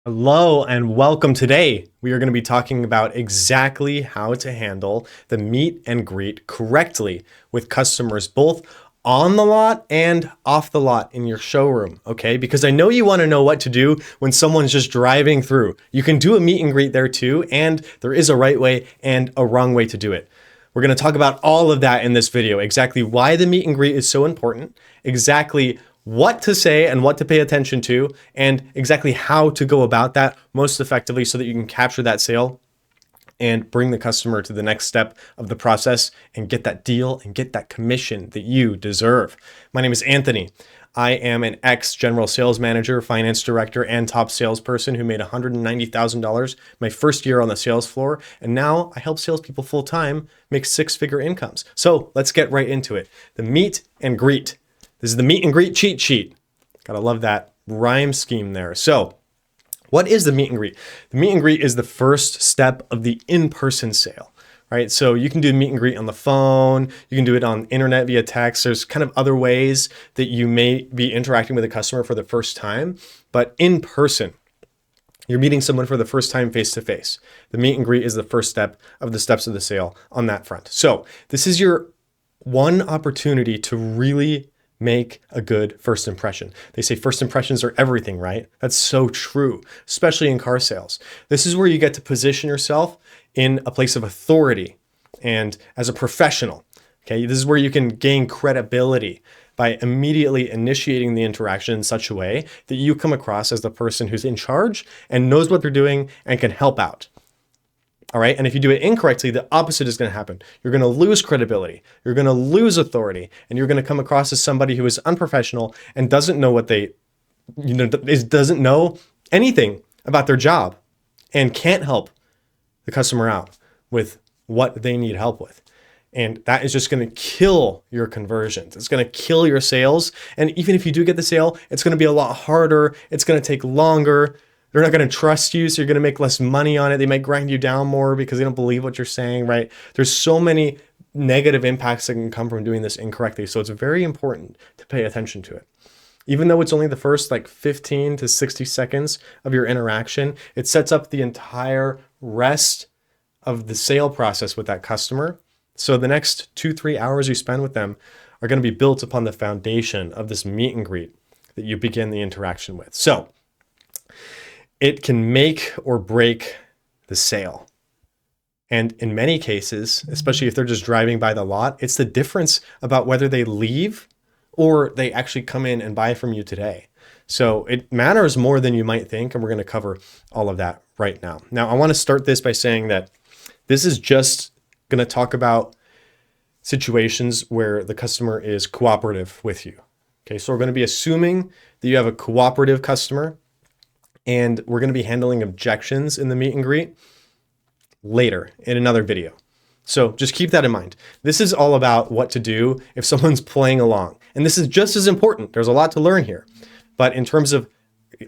Hello and welcome. Today, we are going to be talking about exactly how to handle the meet and greet correctly with customers, both on the lot and off the lot in your showroom, okay? Because I know you want to know what to do when someone's just driving through. You can do a meet and greet there too, and there is a right way and a wrong way to do it. We're going to talk about all of that in this video, exactly why the meet and greet is so important, exactly what to say and what to pay attention to, and exactly how to go about that most effectively so that you can capture that sale and bring the customer to the next step of the process and get that deal and get that commission that you deserve. My name is Anthony. I am an ex-general sales manager, finance director, and top salesperson who made $190,000 my first year on the sales floor. And now I help salespeople full-time make six-figure incomes. So let's get right into it. The meet and greet. This is the meet and greet cheat sheet. Gotta love that rhyme scheme there. So what is the meet and greet? The meet and greet is the first step of the in-person sale, right? So you can do meet and greet on the phone. You can do it on internet via text. There's kind of other ways that you may be interacting with a customer for the first time, but in person, you're meeting someone for the first time face-to-face. The meet and greet is the first step of the steps of the sale on that front. So this is your one opportunity to really make a good first impression. They say first impressions are everything, right? That's so true, especially in car sales. This is where you get to position yourself in a place of authority and as a professional. Okay, this is where you can gain credibility by immediately initiating the interaction in such a way that you come across as the person who's in charge and knows what they're doing and can help out. All right. And if you do it incorrectly, the opposite is going to happen. You're going to lose credibility. You're going to lose authority, and you're going to come across as somebody who is unprofessional and doesn't know doesn't know anything about their job and can't help the customer out with what they need help with. And that is just going to kill your conversions. It's going to kill your sales. And even if you do get the sale, it's going to be a lot harder. It's going to take longer. They're not going to trust you, so you're going to make less money on it. They might grind you down more because they don't believe what you're saying, right? There's so many negative impacts that can come from doing this incorrectly. So it's very important to pay attention to it. Even though it's only the first 15 to 60 seconds of your interaction, it sets up the entire rest of the sale process with that customer. So the next 2-3 hours you spend with them are going to be built upon the foundation of this meet and greet that you begin the interaction with. So it can make or break the sale. And in many cases, especially if they're just driving by the lot, it's the difference about whether they leave or they actually come in and buy from you today. So it matters more than you might think, and we're going to cover all of that right now. Now, I want to start this by saying that this is just going to talk about situations where the customer is cooperative with you. Okay, so we're going to be assuming that you have a cooperative customer, and we're going to be handling objections in the meet and greet later in another video. So just keep that in mind. This is all about what to do if someone's playing along. And this is just as important. There's a lot to learn here. But in terms of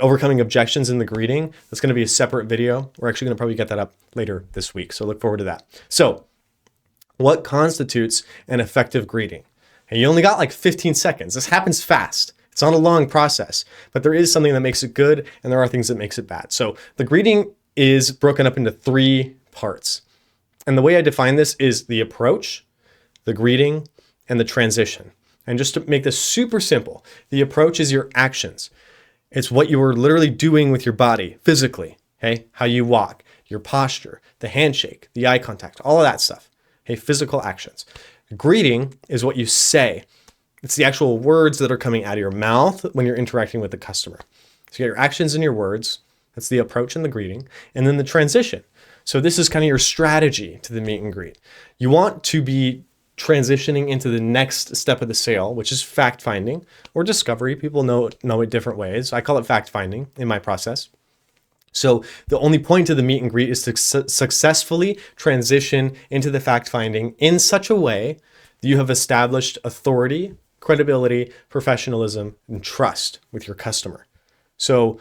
overcoming objections in the greeting, that's going to be a separate video. We're actually going to probably get that up later this week. So look forward to that. So what constitutes an effective greeting? And you only got 15 seconds. This happens fast. It's not a long process, but there is something that makes it good, and there are things that makes it bad. So the greeting is broken up into 3 parts. And the way I define this is the approach, the greeting, and the transition. And just to make this super simple, the approach is your actions. It's what you are literally doing with your body physically, okay? How you walk, your posture, the handshake, the eye contact, all of that stuff, okay? Physical actions. Greeting is what you say. It's the actual words that are coming out of your mouth when you're interacting with the customer. So you got your actions and your words. That's the approach and the greeting. And then the transition. So this is kind of your strategy to the meet and greet. You want to be transitioning into the next step of the sale, which is fact finding or discovery. People know it different ways. I call it fact finding in my process. So the only point of the meet and greet is to successfully transition into the fact finding in such a way that you have established authority, credibility, professionalism, and trust with your customer. So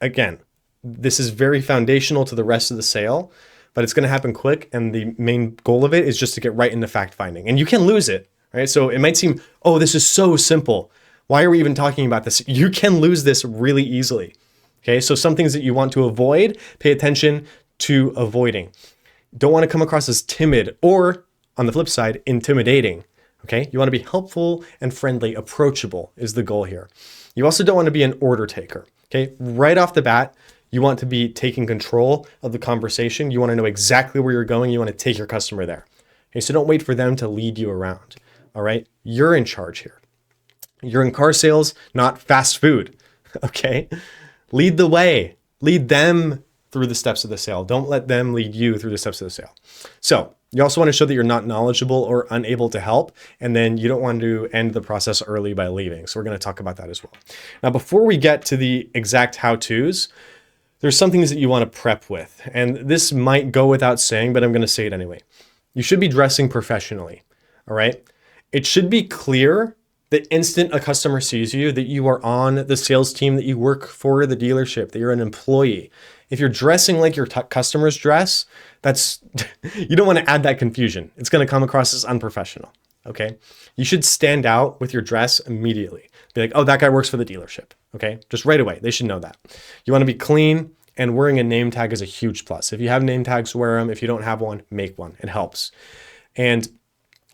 again, this is very foundational to the rest of the sale, but it's going to happen quick. And the main goal of it is just to get right into fact finding. And you can lose it, right? So it might seem, oh, this is so simple. Why are we even talking about this? You can lose this really easily. Okay, so some things that you want to avoid, pay attention to avoiding. Don't want to come across as timid or, on the flip side, intimidating. Okay, you want to be helpful and friendly, approachable is the goal here. You also don't want to be an order taker. Okay, right off the bat, you want to be taking control of the conversation. You want to know exactly where you're going. You want to take your customer there. Okay, so don't wait for them to lead you around. All right, you're in charge here. You're in car sales, not fast food. Okay, lead the way. Lead them through the steps of the sale. Don't let them lead you through the steps of the sale. So you also want to show that you're not knowledgeable or unable to help, and then you don't want to end the process early by leaving. So we're going to talk about that as well. Now, before we get to the exact how-tos, there's some things that you want to prep with. And this might go without saying, but I'm going to say it anyway. You should be dressing professionally, all right? It should be clear the instant a customer sees you that you are on the sales team, that you work for the dealership, that you're an employee. If you're dressing like your customers dress, that's you don't want to add that confusion. It's going to come across as unprofessional, okay? You should stand out with your dress immediately. Be like, oh, that guy works for the dealership, okay? Just right away. They should know that. You want to be clean, and wearing a name tag is a huge plus. If you have name tags, wear them. If you don't have one, make one. It helps. And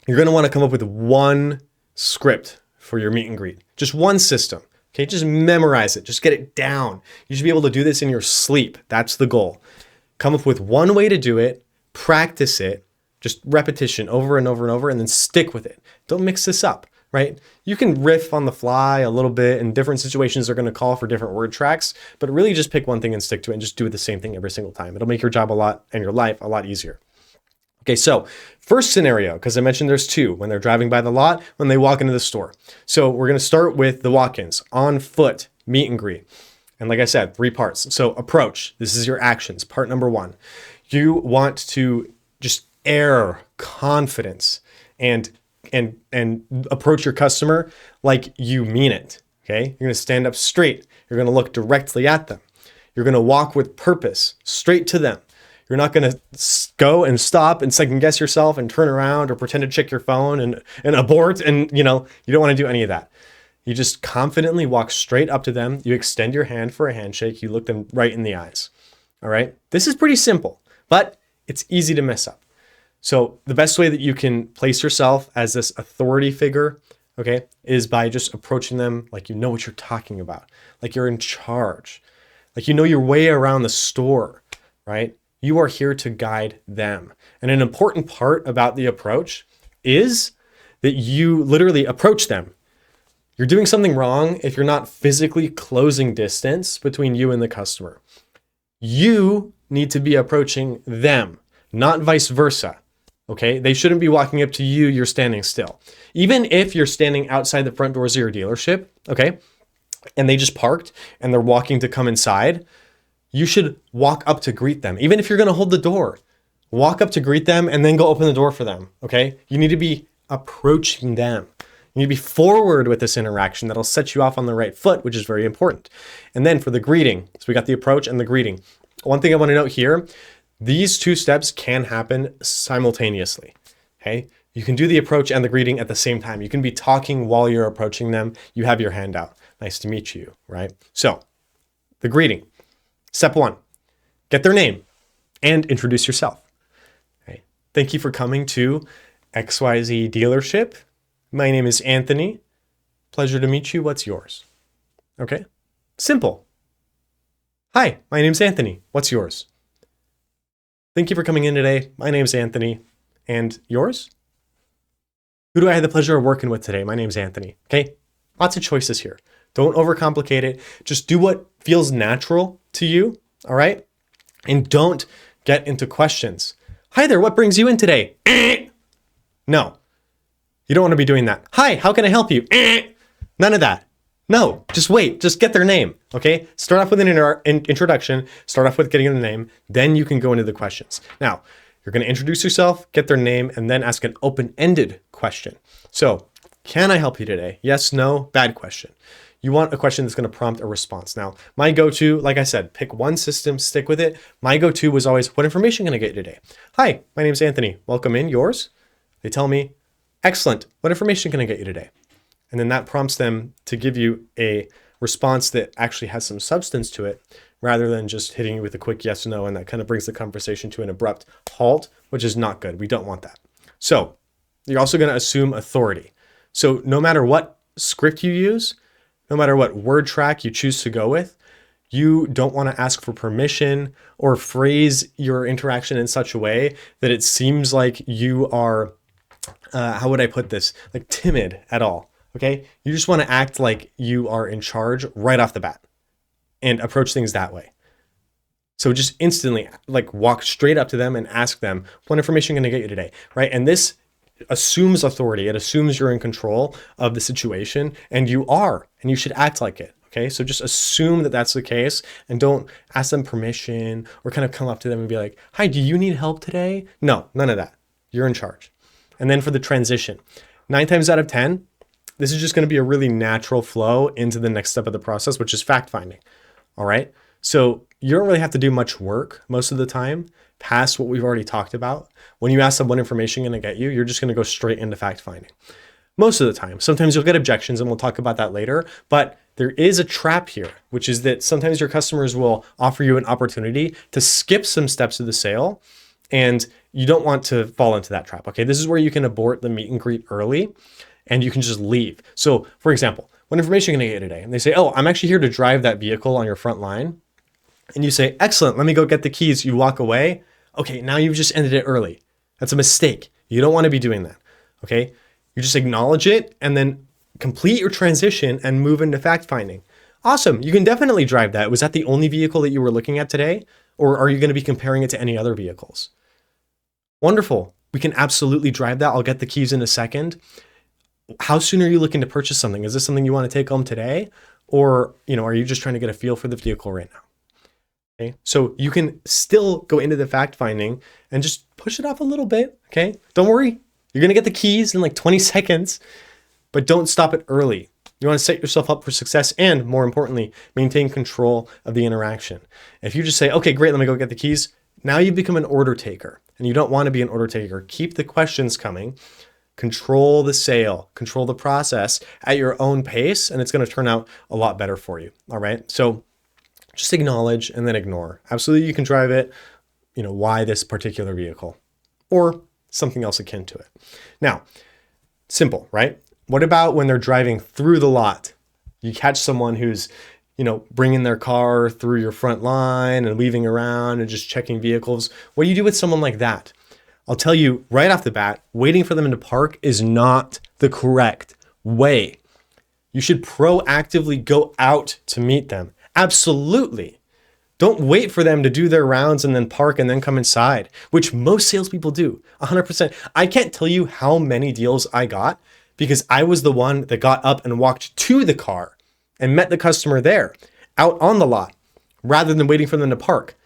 you're going to want to come up with one script for your meet and greet. Just one system. Okay, just memorize it. Just get it down. You should be able to do this in your sleep. That's the goal. Come up with one way to do it, practice it, just repetition over and over and over, and then stick with it. Don't mix this up, right? You can riff on the fly a little bit, and different situations are going to call for different word tracks, but really just pick one thing and stick to it and just do the same thing every single time. It'll make your job a lot and your life a lot easier. Okay, so first scenario, because I mentioned there's two, when they're driving by the lot, when they walk into the store. So we're going to start with the walk-ins, on foot, meet and greet. And like I said, 3 parts. So approach, this is your actions. Part number 1, you want to just air confidence and approach your customer like you mean it, okay? You're going to stand up straight. You're going to look directly at them. You're going to walk with purpose, straight to them. You're not going to go and stop and second guess yourself and turn around or pretend to check your phone and abort. And, you don't want to do any of that. You just confidently walk straight up to them. You extend your hand for a handshake. You look them right in the eyes. All right. This is pretty simple, but it's easy to mess up. So the best way that you can place yourself as this authority figure, okay, is by just approaching them like you know what you're talking about, like you're in charge, like you know your way around the store, right? You are here to guide them. And an important part about the approach is that you literally approach them. You're doing something wrong if you're not physically closing distance between you and the customer. You need to be approaching them, not vice versa. Okay? They shouldn't be walking up to you, you're standing still. Even if you're standing outside the front doors of your dealership, okay, and they just parked and they're walking to come inside, you should walk up to greet them. Even if you're going to hold the door, walk up to greet them and then go open the door for them, okay? You need to be approaching them. You need to be forward with this interaction. That'll set you off on the right foot, which is very important. And then for the greeting, so we got the approach and the greeting. One thing I want to note here, these 2 steps can happen simultaneously, okay? You can do the approach and the greeting at the same time. You can be talking while you're approaching them. You have your hand out. Nice to meet you, right? So the greeting. Step 1, get their name and introduce yourself. Okay. Thank you for coming to XYZ dealership. My name is Anthony. Pleasure to meet you. What's yours? Okay. Simple. Hi, my name's Anthony. What's yours? Thank you for coming in today. My name's Anthony. And yours? Who do I have the pleasure of working with today? My name's Anthony. Okay. Lots of choices here. Don't overcomplicate it. Just do what feels natural to you, all right? And don't get into questions. Hi there, what brings you in today? No, you don't want to be doing that. Hi, how can I help you? None of that. No, just wait, just get their name, okay? Start off with an introduction, start off with getting their name, then you can go into the questions. Now, you're going to introduce yourself, get their name, and then ask an open-ended question. So, can I help you today? Yes, no, bad question. You want a question that's going to prompt a response. Now, my go-to, like I said, pick one system, stick with it. My go-to was always, what information can I get you today? Hi, my name's Anthony. Welcome in. Yours? They tell me, excellent. What information can I get you today? And then that prompts them to give you a response that actually has some substance to it, rather than just hitting you with a quick yes or no. And that kind of brings the conversation to an abrupt halt, which is not good. We don't want that. So you're also going to assume authority. So no matter what script you use, no matter what word track you choose to go with, you don't want to ask for permission or phrase your interaction in such a way that it seems like you are, how would I put this? Like timid at all. Okay. You just want to act like you are in charge right off the bat and approach things that way. So just instantly like walk straight up to them and ask them, what information can I get you today? Right. And this assumes authority. It assumes you're in control of the situation, and you are, and you should act like it. Okay. So just assume that that's the case and don't ask them permission or kind of come up to them and be like, hi, do you need help today? No, none of that. You're in charge. And then for the transition, 9 times out of 10, this is just going to be a really natural flow into the next step of the process, which is fact finding. All right. So you don't really have to do much work most of the time past what we've already talked about. When you ask them what information can I get you, you're just going to go straight into fact finding. Most of the time. Sometimes you'll get objections, and we'll talk about that later. But there is a trap here, which is that sometimes your customers will offer you an opportunity to skip some steps of the sale, and you don't want to fall into that trap. Okay, this is where you can abort the meet and greet early, and you can just leave. So, for example, what information can I get you today? And they say, oh, I'm actually here to drive that vehicle on your front line. And you say, excellent, let me go get the keys. You walk away. Okay, now you've just ended it early. That's a mistake. You don't want to be doing that. Okay, you just acknowledge it and then complete your transition and move into fact finding. Awesome, you can definitely drive that. Was that the only vehicle that you were looking at today? Or are you going to be comparing it to any other vehicles? Wonderful, we can absolutely drive that. I'll get the keys in a second. How soon are you looking to purchase something? Is this something you want to take home today? Or, are you just trying to get a feel for the vehicle right now? Okay, so you can still go into the fact finding and just push it off a little bit. Okay, don't worry. You're going to get the keys in like 20 seconds, but don't stop it early. You want to set yourself up for success and, more importantly, maintain control of the interaction. If you just say, okay, great, let me go get the keys. Now you become an order taker, and you don't want to be an order taker. Keep the questions coming. Control the sale, control the process at your own pace, and it's going to turn out a lot better for you. All right. So just acknowledge and then ignore. Absolutely, you can drive it. Why this particular vehicle or something else akin to it. Now, simple, right? What about when they're driving through the lot? You catch someone who's, bringing their car through your front line and weaving around and just checking vehicles. What do you do with someone like that? I'll tell you right off the bat, waiting for them to park is not the correct way. You should proactively go out to meet them. Absolutely. Don't wait for them to do their rounds and then park and then come inside, which most salespeople do, 100%. I can't tell you how many deals I got because I was the one that got up and walked to the car and met the customer there, out on the lot, rather than waiting for them to park.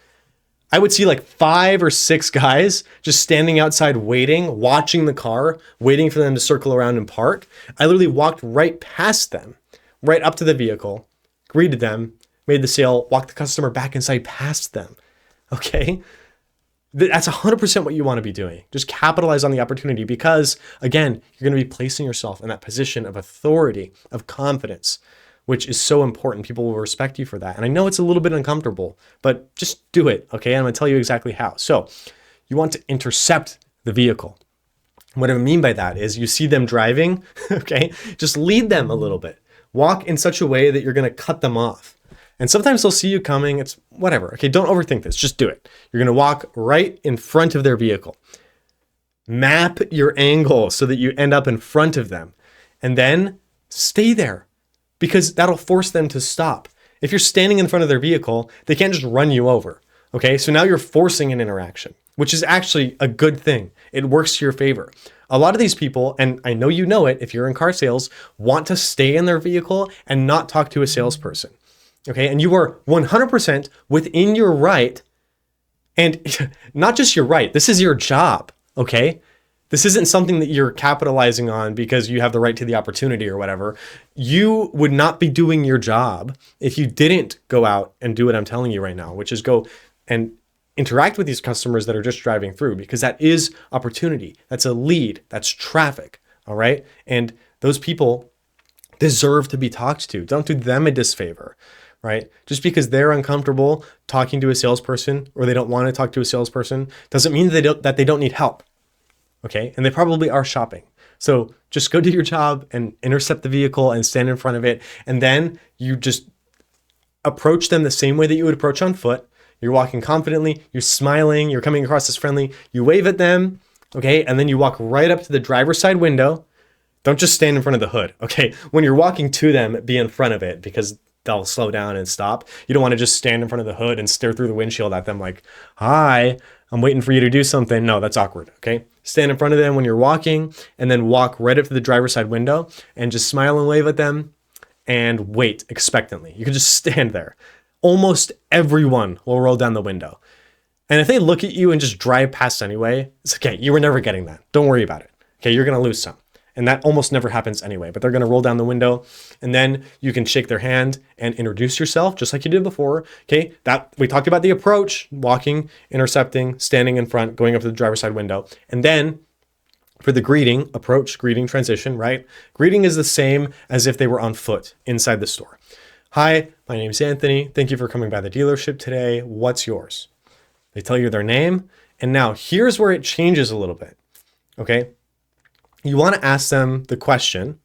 I would see like 5 or 6 guys just standing outside waiting, watching the car, waiting for them to circle around and park. I literally walked right past them, right up to the vehicle, greeted them, made the sale, walked the customer back inside past them. Okay? That's 100% what you want to be doing. Just capitalize on the opportunity because, again, you're going to be placing yourself in that position of authority, of confidence, which is so important. People will respect you for that. And I know it's a little bit uncomfortable, but just do it, okay? I'm going to tell you exactly how. So you want to intercept the vehicle. What I mean by that is you see them driving, okay? Just lead them a little bit. Walk in such a way that you're going to cut them off. And sometimes they'll see you coming. It's whatever. Okay, don't overthink this. Just do it. You're going to walk right in front of their vehicle. Map your angle so that you end up in front of them. And then stay there because that'll force them to stop. If you're standing in front of their vehicle, they can't just run you over. Okay, so now you're forcing an interaction, which is actually a good thing. It works to your favor. A lot of these people, and I know you know it if you're in car sales, want to stay in their vehicle and not talk to a salesperson. Okay, and you are 100% within your right, and not just your right, this is your job, okay? This isn't something that you're capitalizing on because you have the right to the opportunity or whatever. You would not be doing your job if you didn't go out and do what I'm telling you right now, which is go and interact with these customers that are just driving through because that is opportunity. That's a lead. That's traffic, all right? And those people deserve to be talked to. Don't do them a disfavor, right? Just because they're uncomfortable talking to a salesperson or they don't want to talk to a salesperson doesn't mean that they don't need help, okay? And they probably are shopping. So just go do your job and intercept the vehicle and stand in front of it. And then you just approach them the same way that you would approach on foot. You're walking confidently, you're smiling, you're coming across as friendly, you wave at them, okay? And then you walk right up to the driver's side window. Don't just stand in front of the hood, okay? When you're walking to them, be in front of it because they'll slow down and stop. You don't want to just stand in front of the hood and stare through the windshield at them like, hi, I'm waiting for you to do something. No, that's awkward, okay? Stand in front of them when you're walking and then walk right up to the driver's side window and just smile and wave at them and wait expectantly. You can just stand there. Almost everyone will roll down the window. And if they look at you and just drive past anyway, it's okay. You were never getting that. Don't worry about it. Okay, you're going to lose some. And that almost never happens anyway, but they're going to roll down the window and then you can shake their hand and introduce yourself just like you did before. Okay, that we talked about the approach, walking, intercepting, standing in front, going up to the driver's side window. And then for the greeting, approach, greeting, transition, right? Greeting is the same as if they were on foot inside the store. Hi, my name's Anthony. Thank you for coming by the dealership today. What's yours? They tell you their name. And now here's where it changes a little bit. Okay. You want to ask them the question,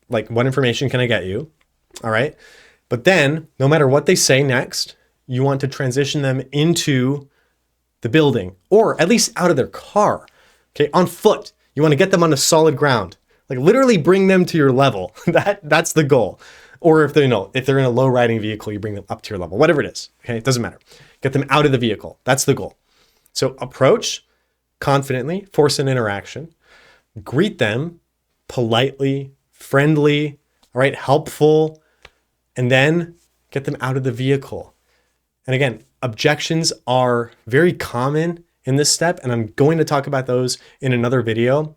like, what information can I get you? All right. But then no matter what they say next, you want to transition them into the building or at least out of their car. Okay. On foot. You want to get them on a solid ground, like literally bring them to your level. That's the goal. Or if they're in a low riding vehicle, you bring them up to your level, whatever it is. Okay. It doesn't matter. Get them out of the vehicle. That's the goal. So approach confidently, force an interaction, greet them politely, friendly, all right, helpful, and then get them out of the vehicle. And again, objections are very common in this step, and I'm going to talk about those in another video.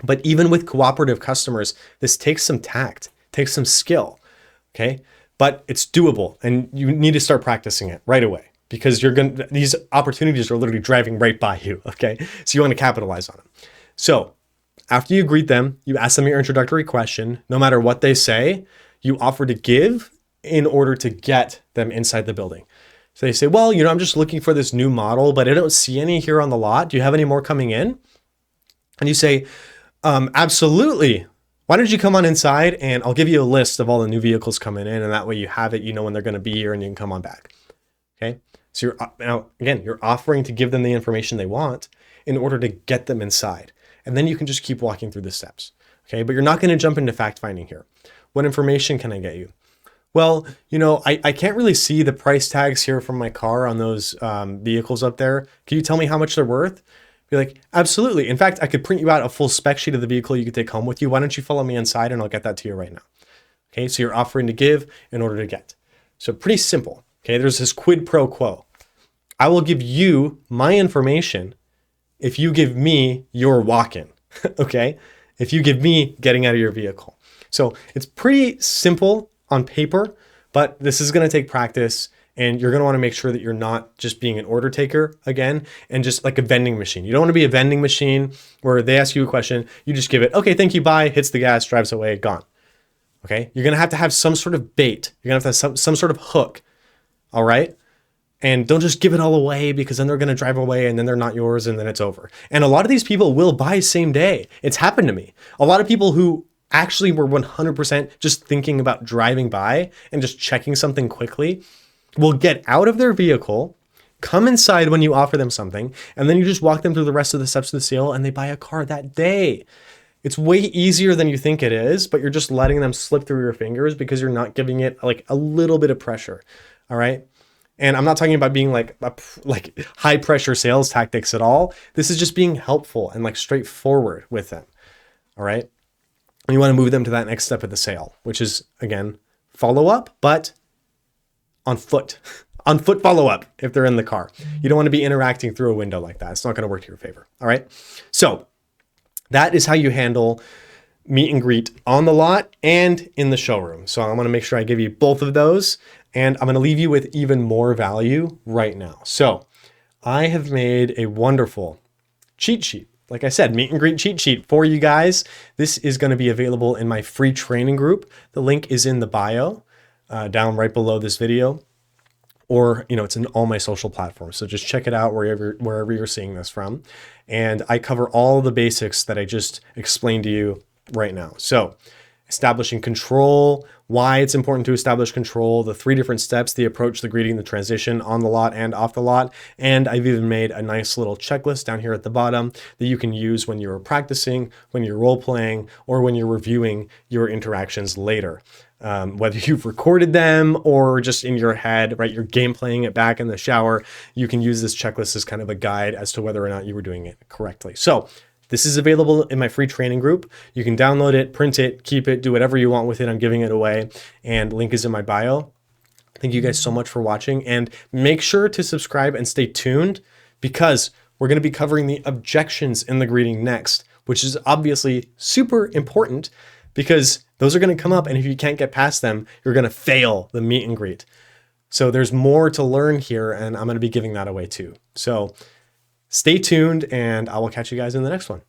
But even with cooperative customers, this takes some tact, takes some skill, okay? But it's doable, and you need to start practicing it right away because these opportunities are literally driving right by you, okay? So you want to capitalize on them. So after you greet them, you ask them your introductory question. No matter what they say, you offer to give in order to get them inside the building. So they say, well, I'm just looking for this new model, but I don't see any here on the lot. Do you have any more coming in? And you say, absolutely. Why don't you come on inside and I'll give you a list of all the new vehicles coming in. And that way you have it, when they're going to be here and you can come on back. Okay. So you're offering to give them the information they want in order to get them inside. And then you can just keep walking through the steps. Okay. But you're not going to jump into fact finding here. What information can I get you? Well, I can't really see the price tags here from my car on those vehicles up there. Can you tell me how much they're worth? Be like, absolutely. In fact, I could print you out a full spec sheet of the vehicle you could take home with you. Why don't you follow me inside and I'll get that to you right now. Okay, so you're offering to give in order to get. So pretty simple. Okay, there's this quid pro quo. I will give you my information if you give me your walk-in. Okay, if you give me getting out of your vehicle. So it's pretty simple on paper, but this is going to take practice and you're going to want to make sure that you're not just being an order taker again and just like a vending machine. You don't want to be a vending machine where they ask you a question, you just give it, okay, thank you, bye, hits the gas, drives away, gone. Okay, you're going to have some sort of bait. You're going to have some sort of hook, all right? And don't just give it all away because then they're going to drive away and then they're not yours and then it's over. And a lot of these people will buy same day. It's happened to me. A lot of people who actually were 100% just thinking about driving by and just checking something quickly will get out of their vehicle, come inside when you offer them something, and then you just walk them through the rest of the steps of the sale and they buy a car that day. It's way easier than you think it is, but you're just letting them slip through your fingers because you're not giving it like a little bit of pressure. All right. And I'm not talking about being like high pressure sales tactics at all. This is just being helpful and like straightforward with them. All right. And you want to move them to that next step of the sale, which is, again, follow up, but on foot. On foot follow up if they're in the car. You don't want to be interacting through a window like that. It's not going to work to your favor. All right. So that is how you handle meet and greet on the lot and in the showroom. So I'm going to make sure I give you both of those, and I'm going to leave you with even more value right now. So I have made a wonderful cheat sheet like I said, meet and greet cheat sheet for you guys. This is going to be available in my free training group. The link is in the bio down right below this video, or it's in all my social platforms. So just check it out wherever you're seeing this from. And I cover all the basics that I just explained to you right now. So establishing control, why it's important to establish control, the 3 different steps, the approach, the greeting, the transition on the lot and off the lot. And I've even made a nice little checklist down here at the bottom that you can use when you're practicing, when you're role playing, or when you're reviewing your interactions later. Whether you've recorded them or just in your head, right? You're game playing it back in the shower. You can use this checklist as kind of a guide as to whether or not you were doing it correctly. So this is available in my free training group. You can download it, print it, keep it, do whatever you want with it. I'm giving it away, and link is in my bio. Thank you guys so much for watching, and make sure to subscribe and stay tuned, because we're going to be covering the objections in the greeting next, which is obviously super important because those are going to come up, and if you can't get past them, you're going to fail the meet and greet. So there's more to learn here, and I'm going to be giving that away too. So stay tuned, and I will catch you guys in the next one.